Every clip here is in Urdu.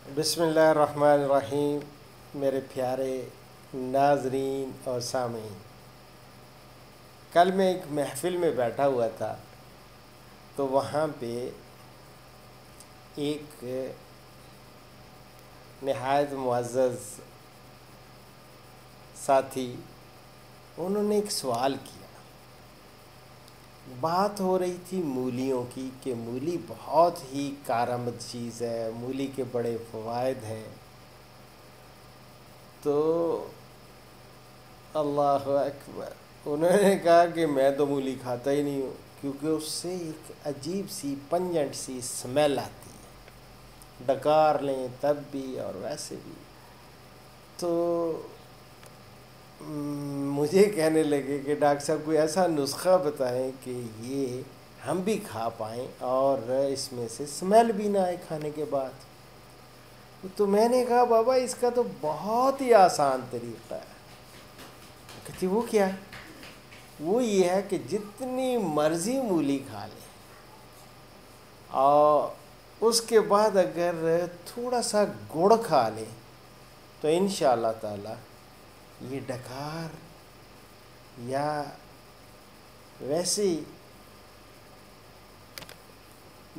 بسم اللہ الرحمن الرحیم۔ میرے پیارے ناظرین اور سامعین، کل میں ایک محفل میں بیٹھا ہوا تھا تو وہاں پہ ایک نہایت معزز ساتھی، انہوں نے ایک سوال کیا۔ بات ہو رہی تھی مولیوں کی کہ مولی بہت ہی کارآمد چیز ہے، مولی کے بڑے فوائد ہیں۔ تو اللہ اکبر، انہوں نے کہا کہ میں تو مولی کھاتا ہی نہیں ہوں، کیونکہ اس سے ایک عجیب سی پنجنٹ سی سمیل آتی ہے، ڈکار لیں تب بھی اور ویسے بھی۔ تو مجھے کہنے لگے کہ ڈاکٹر صاحب کوئی ایسا نسخہ بتائیں کہ یہ ہم بھی کھا پائیں اور اس میں سے سمیل بھی نہ آئے کھانے کے بعد۔ تو میں نے کہا بابا اس کا تو بہت ہی آسان طریقہ ہے۔ کہتی وہ کیا ہے؟ وہ یہ ہے کہ جتنی مرضی مولی کھا لیں اور اس کے بعد اگر تھوڑا سا گڑ کھا لیں تو انشاءاللہ تعالی یہ ڈکار یا ویسے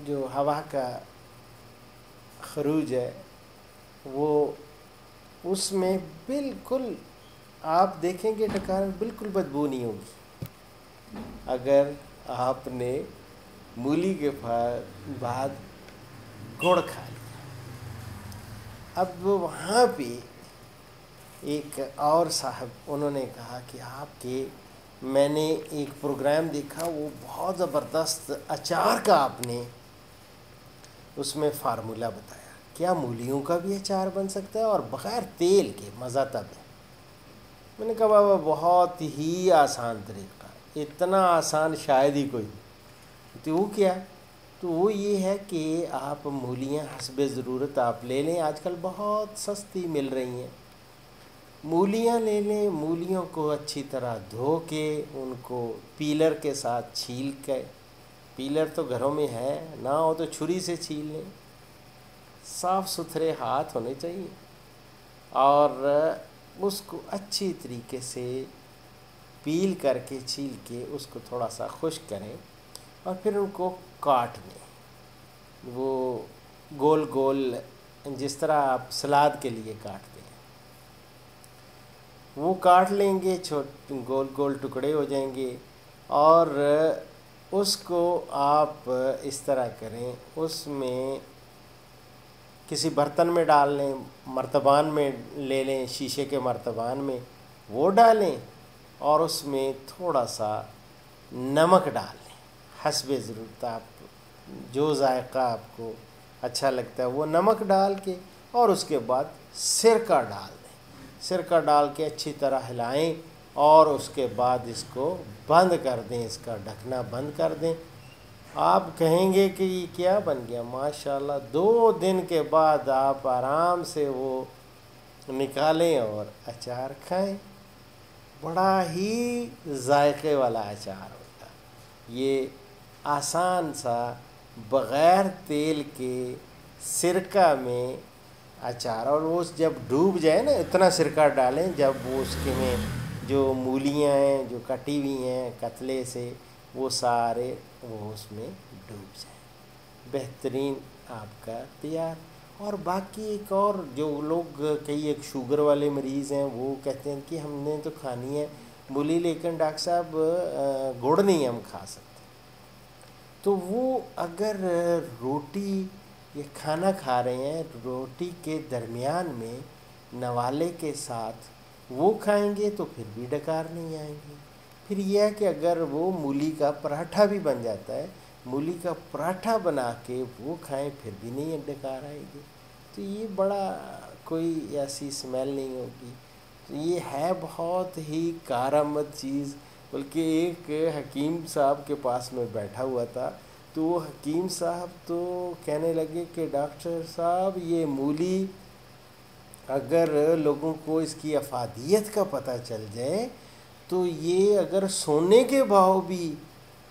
جو ہوا کا خروج ہے وہ اس میں بالکل آپ دیکھیں گے ڈکار میں بالکل بدبو نہیں ہوگی اگر آپ نے مولی کے بعد گڑ کھا لیا۔ اب وہاں پہ ایک اور صاحب انہوں نے کہا کہ آپ کے میں نے ایک پروگرام دیکھا، وہ بہت زبردست اچار کا آپ نے اس میں فارمولہ بتایا، کیا مولیوں کا بھی اچار بن سکتا ہے اور بغیر تیل کے؟ مزہ تب ہے۔ میں نے کہا بابا بہت ہی آسان طریقہ ہے، اتنا آسان شاید ہی کوئی۔ تو وہ کیا؟ تو وہ یہ ہے کہ آپ مولیاں حسب ضرورت آپ لے لیں، آج کل بہت سستی مل رہی ہیں۔ مولیاں لے لیں، مولیوں کو اچھی طرح دھو کے ان کو پیلر کے ساتھ چھیل کے، پیلر تو گھروں میں ہے، نہ ہو تو چھری سے چھیل لیں، صاف ستھرے ہاتھ ہونے چاہیے، اور اس کو اچھی طریقے سے پیل کر کے چھیل کے اس کو تھوڑا سا خشک کریں اور پھر ان کو کاٹ لیں، وہ گول گول جس طرح آپ سلاد کے لیے کاٹتے ہیں وہ کاٹ لیں گے، گول گول ٹکڑے ہو جائیں گے، اور اس کو آپ اس طرح کریں، اس میں کسی برتن میں ڈال لیں، مرتبان میں لے لیں، شیشے کے مرتبان میں وہ ڈالیں، اور اس میں تھوڑا سا نمک ڈال لیں حسب ضرورت، آپ جو ذائقہ آپ کو اچھا لگتا ہے وہ نمک ڈال کے، اور اس کے بعد سرکہ ڈال دیں، سرکہ ڈال کے اچھی طرح ہلائیں، اور اس کے بعد اس کو بند کر دیں، اس کا ڈھکنا بند کر دیں۔ آپ کہیں گے کہ یہ کیا بن گیا؟ ماشاءاللہ 2 دن کے بعد آپ آرام سے وہ نکالیں اور اچار کھائیں، بڑا ہی ذائقے والا اچار ہوتا ہے یہ، آسان سا بغیر تیل کے سرکہ میں اچار، اور وہ جب ڈوب جائے نا، اتنا سرکہ ڈالیں جب وہ اس کے میں جو مولیاں ہیں جو کٹی ہوئی ہیں کتلے سے وہ سارے وہ اس میں ڈوب جائیں، بہترین آپ کا تیار۔ اور باقی ایک اور جو لوگ کئی ایک شوگر والے مریض ہیں وہ کہتے ہیں کہ ہم نے تو کھانی ہے مولی لیکن ڈاکٹر صاحب گڑ نہیں ہم کھا سکتے، تو وہ اگر روٹی یا کھانا کھا رہے ہیں، روٹی کے درمیان میں نوالے کے ساتھ وہ کھائیں گے تو پھر بھی ڈکار نہیں آئیں گے۔ پھر یہ ہے کہ اگر وہ مولی کا پراٹھا بھی بن جاتا ہے، مولی کا پراٹھا بنا کے وہ کھائیں پھر بھی نہیں ڈکار آئے گی، تو یہ بڑا کوئی ایسی سمیل نہیں ہوگی۔ تو یہ ہے بہت ہی کارآمد چیز۔ بلکہ ایک حکیم صاحب کے پاس میں بیٹھا ہوا تھا، تو وہ حکیم صاحب تو کہنے لگے کہ ڈاکٹر صاحب یہ مولی اگر لوگوں کو اس کی افادیت کا پتہ چل جائے تو یہ اگر سونے کے بھاؤ بھی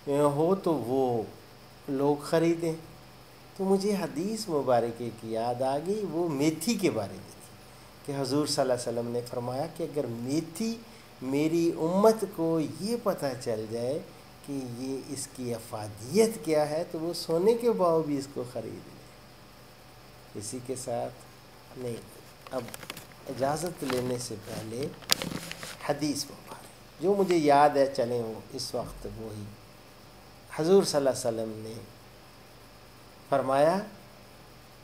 ہو تو وہ لوگ خریدیں۔ تو مجھے حدیث مبارکہ کی یاد آ گئی، وہ میتھی کے بارے میں تھی کہ حضور صلی اللہ علیہ وسلم نے فرمایا کہ اگر میتھی میری امت کو یہ پتہ چل جائے کہ یہ اس کی افادیت کیا ہے تو وہ سونے کے بھاؤ بھی اس کو خرید لے۔ اسی کے ساتھ نہیں، اب اجازت لینے سے پہلے حدیث مبارک جو مجھے یاد ہے، چلیں وہ اس وقت وہی حضور صلی اللہ علیہ وسلم نے فرمایا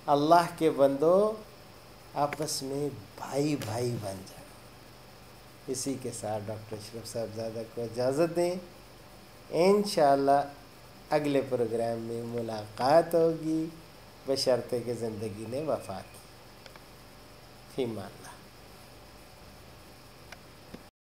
اللہ کے بندو آپس میں بھائی بھائی بن جائیں۔ اسی کے ساتھ ڈاکٹر اشرف صاحبزادہ کو اجازت دیں، انشاءاللہ اگلے پروگرام میں ملاقات ہوگی بشرطے کہ زندگی نے وفا کی۔ فی امان اللہ۔